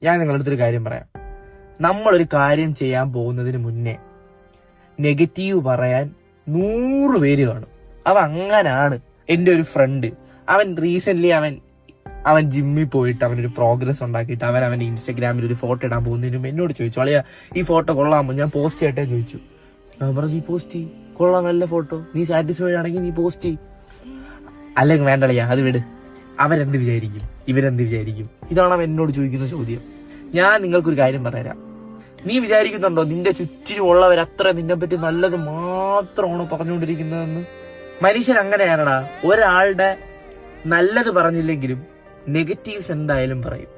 ഞാൻ നിങ്ങളുടെ അടുത്തൊരു കാര്യം പറയാം. നമ്മളൊരു കാര്യം ചെയ്യാൻ പോകുന്നതിന് മുന്നേ നെഗറ്റീവ് പറയാൻ 100 പേര് കാണും. അങ്ങനാണ്. എന്റെ ഒരു ഫ്രണ്ട്, അവൻ റീസെന്റ് അവൻ ജിമ്മിൽ പോയിട്ട് അവനൊരു പ്രോഗ്രസ് ഉണ്ടാക്കിയിട്ട് അവന്റെ ഇൻസ്റ്റാഗ്രാമിൽ ഒരു ഫോട്ടോ ഇടാൻ പോകുന്നതിനും എന്നോട് ചോദിച്ചു, അളിയാ ഈ ഫോട്ടോ കൊള്ളാമോ, ഞാൻ പോസ്റ്റ് ചെയ്യട്ടെ ചോദിച്ചു. ഞാൻ പറഞ്ഞു, നീ പോസ്റ്റ് ചെയ്യ്, കൊള്ളാം, നല്ല ഫോട്ടോ, നീ സാറ്റിസ്ഫൈഡ് ആണെങ്കിൽ നീ പോസ്റ്റ് ചെയ്യ്. അല്ലെങ്കിൽ വേണ്ടളിയാ, അത് വിട്, അവരെന്ത് വിചാരിക്കും, ഇവരെന്ത് വിചാരിക്കും? ഇതാണ് അവൻ എന്നോട് ചോദിക്കുന്ന ചോദ്യം. ഞാൻ നിങ്ങൾക്കൊരു കാര്യം പറയാം. നീ വിചാരിക്കുന്നുണ്ടോ നിന്റെ ചുറ്റിനുമുള്ളവർ അത്ര നിന്നെ പറ്റി നല്ലത് മാത്രമാണ് പറഞ്ഞുകൊണ്ടിരിക്കുന്നതെന്ന്? മനുഷ്യൻ അങ്ങനെയാണടാ. ഒരാളുടെ നല്ലത് പറഞ്ഞില്ലെങ്കിലും നെഗറ്റീവ്സ് എന്തായാലും പറയും.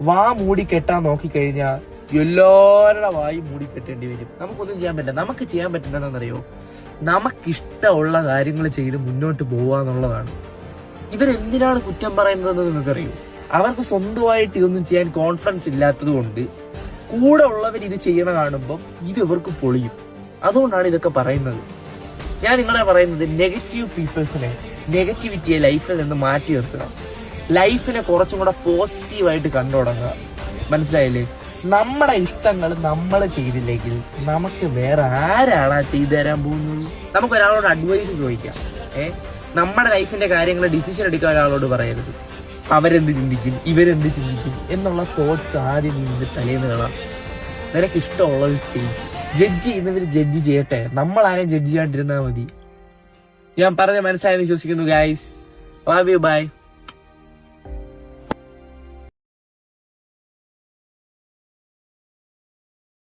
വാ മൂടിക്കെട്ടാൻ നോക്കിക്കഴിഞ്ഞാൽ എല്ലാവരുടെ വായി മൂടിക്കെട്ടേണ്ടി വരും. നമുക്കൊന്നും ചെയ്യാൻ പറ്റില്ല. നമുക്ക് ചെയ്യാൻ പറ്റുന്നതെന്നറിയോ? നമുക്കിഷ്ടമുള്ള കാര്യങ്ങൾ ചെയ്ത് മുന്നോട്ട് പോവാന്നുള്ളതാണ്. ഇവരെന്തിനാണ് കുറ്റം പറയുന്നതെന്ന് നിങ്ങൾക്കറിയോ? അവർക്ക് സ്വന്തമായിട്ട് ഇതൊന്നും ചെയ്യാൻ കോൺഫിഡൻസ് ഇല്ലാത്തത് കൊണ്ട് കൂടെ ഉള്ളവർ ഇത് ചെയ്യണ കാണുമ്പോൾ ഇത് ഇവർക്ക് പൊളിയും. അതുകൊണ്ടാണ് ഇതൊക്കെ പറയുന്നത്. ഞാൻ നിങ്ങളെ പറയുന്നത്, നെഗറ്റീവ് പീപ്പിൾസിനെ, നെഗറ്റിവിറ്റിയെ ലൈഫിൽ നിന്ന് മാറ്റി നിർത്തുക. ലൈഫിനെ കുറച്ചും കൂടെ പോസിറ്റീവായിട്ട് കണ്ടു തുടങ്ങുക. മനസ്സിലായില്ലേ? നമ്മുടെ ഇഷ്ടങ്ങൾ നമ്മൾ ചെയ്തില്ലെങ്കിൽ നമുക്ക് വേറെ ആരാളാ ചെയ്തു തരാൻ പോകുന്നത്? നമുക്ക് ഒരാളോട് അഡ്വൈസ് ചോദിക്കാം. നമ്മുടെ ലൈഫിന്റെ കാര്യങ്ങൾ ഡിസിഷൻ എടുക്കാൻ ഒരാളോട് പറയരുത്. അവരെന്ത് ചിന്തിക്കും, ഇവരെന്ത് ചിന്തിക്കും എന്നുള്ള തോട്ട്സ് ആദ്യം നിന്റെ തലേന്ന് കാണാം. നിനക്ക് ഇഷ്ടമുള്ളത് ചെയ്യും. ജഡ്ജ് ചെയ്യുന്നവർ ജഡ്ജ് ചെയ്യട്ടെ, നമ്മൾ ആരെയും ജഡ്ജ് ചെയ്യാണ്ടിരുന്നാൽ മതി. ഞാൻ പറഞ്ഞ മനസ്സിലായെന്ന് വിശ്വസിക്കുന്നു ഗൈസ്. Love you, by.